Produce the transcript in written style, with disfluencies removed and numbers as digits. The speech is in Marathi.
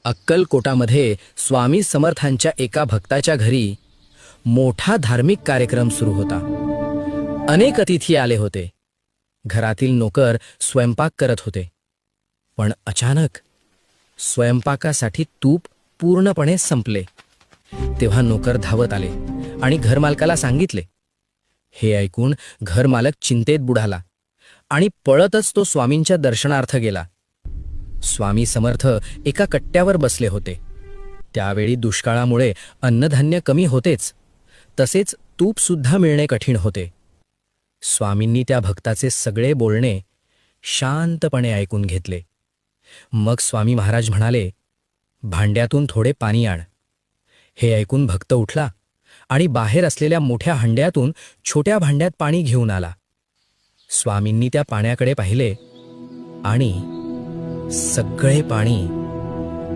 अक्कलकोटामध्ये स्वामी समर्थांच्या एका भक्ताच्या घरी मोठा धार्मिक कार्यक्रम सुरू होता. अनेक अतिथी आले होते. घरातील नोकर स्वयंपाक करत होते. पण अचानक स्वयंपाकासाठी तूप पूर्णपणे संपले. तेव्हा नोकर धावत आले आणि घरमालकाला सांगितले. हे ऐकून घरमालक चिंतेत बुडाला आणि पळतच तो स्वामींच्या दर्शनार्थ गेला. स्वामी समर्थ एका कट्ट्यावर बसले होते. त्यावेळी दुष्काळामुळे अन्नधान्य कमी होतेच, तसेच तूप सुद्धा मिळणे कठीण होते. स्वामींनी त्या भक्ताचे सगळे बोलणे शांतपणे ऐकून घेतले. मग स्वामी महाराज म्हणाले, भांड्यातून थोडे पाणी आण. हे ऐकून भक्त उठला आणि बाहेर असलेल्या मोठ्या हंड्यातून छोट्या भांड्यात पाणी घेऊन आला. स्वामींनी त्या पाण्याकडे पाहिले आणि सगळे पाणी